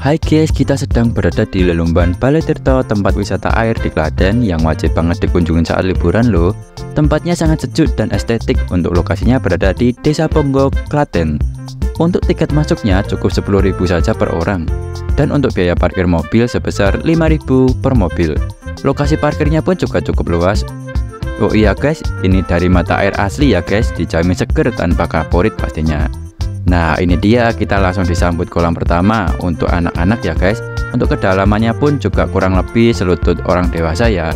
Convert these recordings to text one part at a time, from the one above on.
Hai guys, kita sedang berada di Lelumban Balai Tirto, tempat wisata air di Klaten yang wajib banget dikunjungi saat liburan loh. Tempatnya sangat sejuk dan estetik. Untuk lokasinya berada di Desa Ponggok, Klaten. Untuk tiket masuknya cukup 10.000 saja per orang. Dan untuk biaya parkir mobil sebesar 5.000 per mobil. Lokasi parkirnya pun juga cukup luas. Oh iya guys, ini dari mata air asli ya guys, dijamin seger tanpa kaporit pastinya. Nah ini dia, kita langsung disambut kolam pertama untuk anak-anak ya guys. Untuk kedalamannya pun juga kurang lebih selutut orang dewasa ya.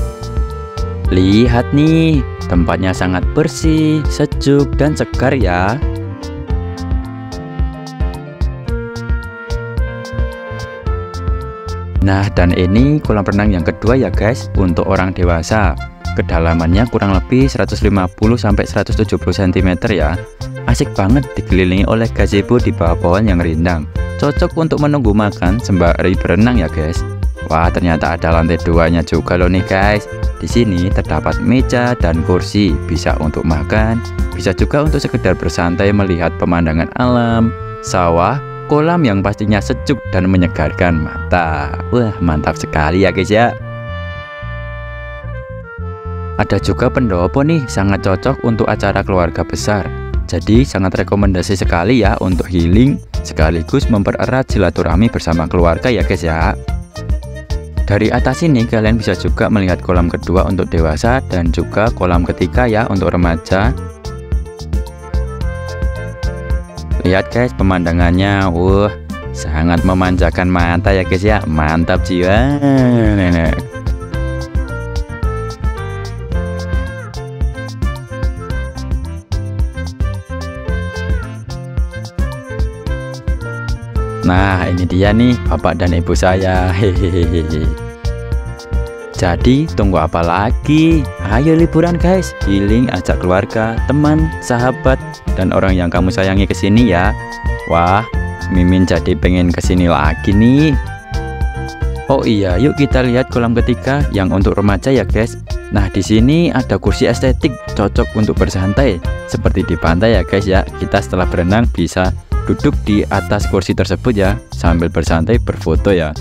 Lihat nih, tempatnya sangat bersih, sejuk dan segar ya. Nah dan ini kolam renang yang kedua ya guys, untuk orang dewasa. Kedalamannya kurang lebih 150-170 cm ya. Asik banget dikelilingi oleh gazebo di bawah pohon yang rindang. Cocok untuk menunggu makan sembari berenang ya guys. Wah ternyata ada lantai 2-nya juga loh nih guys. Di sini terdapat meja dan kursi, bisa untuk makan, bisa juga untuk sekedar bersantai melihat pemandangan alam, sawah, kolam yang pastinya sejuk dan menyegarkan mata. Wah mantap sekali ya guys ya. Ada juga pendopo nih, sangat cocok untuk acara keluarga besar. Jadi sangat rekomendasi sekali ya untuk healing sekaligus mempererat silaturahmi bersama keluarga ya guys ya. Dari atas ini kalian bisa juga melihat kolam kedua untuk dewasa dan juga kolam ketiga ya untuk remaja. Lihat guys pemandangannya, wah sangat memanjakan mata ya guys ya, mantap jiwa. Nah ini dia nih bapak dan ibu saya. Hehehe. Jadi tunggu apa lagi? Ayo liburan guys, healing, ajak keluarga, teman, sahabat, dan orang yang kamu sayangi kesini ya. Wah, Mimin jadi pengen kesini lagi nih. Oh iya, yuk kita lihat kolam ketiga yang untuk remaja ya guys. Nah di sini ada kursi estetik cocok untuk bersantai seperti di pantai ya guys ya. Kita setelah berenang bisa duduk di atas kursi tersebut ya, sambil bersantai berfoto ya.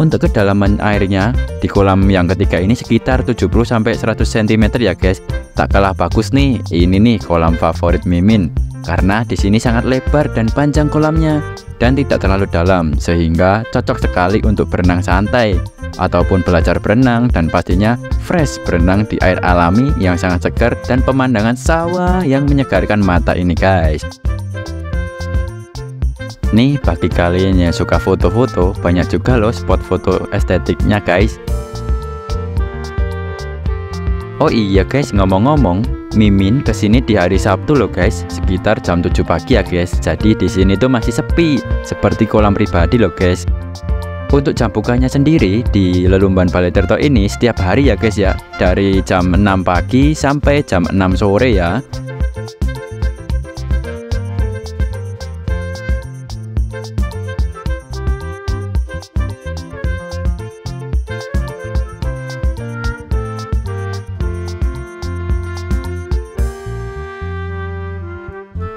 Untuk kedalaman airnya di kolam yang ketiga ini sekitar 70-100 cm ya guys. Tak kalah bagus nih, ini nih kolam favorit Mimin. Karena di sini sangat lebar dan panjang kolamnya dan tidak terlalu dalam, sehingga cocok sekali untuk berenang santai ataupun belajar berenang, dan pastinya fresh berenang di air alami yang sangat segar dan pemandangan sawah yang menyegarkan mata ini guys. Nih bagi kalian yang suka foto-foto, banyak juga loh spot foto estetiknya guys. Oh iya guys, ngomong-ngomong, Mimin kesini di hari Sabtu loh guys, sekitar jam 7 pagi ya guys. Jadi di sini tuh masih sepi, seperti kolam pribadi loh guys. Untuk jam bukanya sendiri di Lelumban Balai Tirto ini setiap hari ya guys ya, dari jam 6 pagi sampai jam 6 sore ya.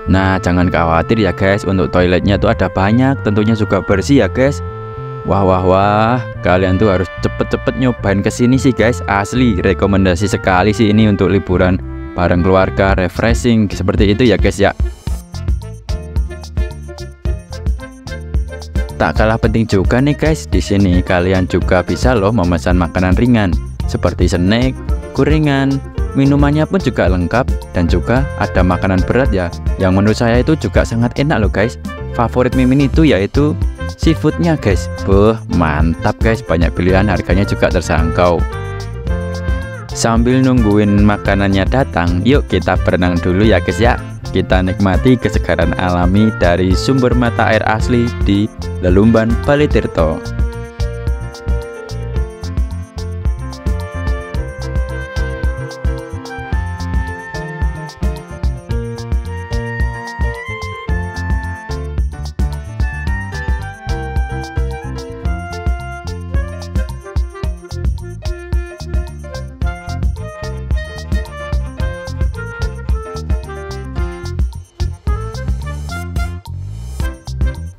Nah jangan khawatir ya guys, untuk toiletnya tuh ada banyak, tentunya juga bersih ya guys. Wah, kalian tuh harus cepet-cepet nyobain kesini sih guys. Asli rekomendasi sekali sih ini untuk liburan bareng keluarga, refreshing seperti itu ya guys ya. Tak kalah penting juga nih guys, di sini kalian juga bisa loh memesan makanan ringan seperti snack, gorengan. Minumannya pun juga lengkap dan juga ada makanan berat ya, yang menurut saya itu juga sangat enak loh guys. Favorit Mimin itu yaitu seafoodnya guys. Mantap guys, banyak pilihan, harganya juga terjangkau. Sambil nungguin makanannya datang, yuk kita berenang dulu ya guys ya. Kita nikmati kesegaran alami dari sumber mata air asli di Lelumban Balai Tirto.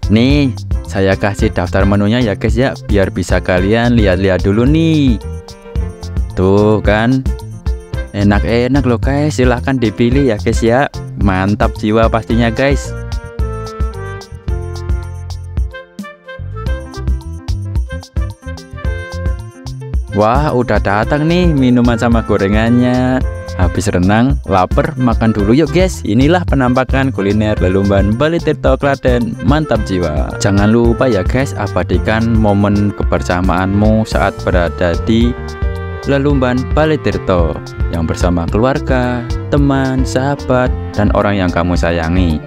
Nih Saya kasih daftar menunya ya guys ya, biar bisa kalian lihat-lihat dulu nih. Tuh kan, enak-enak loh guys, silahkan dipilih ya guys ya. Mantap jiwa pastinya guys. Wah, udah datang nih minuman sama gorengannya. Habis renang, lapar, makan dulu yuk guys. Inilah penampakan kuliner Lelumban Balitirto Klaten. Mantap jiwa. Jangan lupa ya guys, abadikan momen kebersamaanmu saat berada di Lelumban Balitirto yang bersama keluarga, teman, sahabat, dan orang yang kamu sayangi.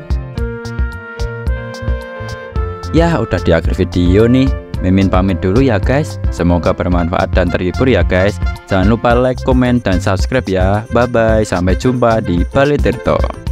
Ya, udah di akhir video nih. Mimin pamit dulu ya guys. Semoga bermanfaat dan terhibur ya guys. Jangan lupa like, komen, dan subscribe ya. Bye bye. Sampai jumpa di Balitirto.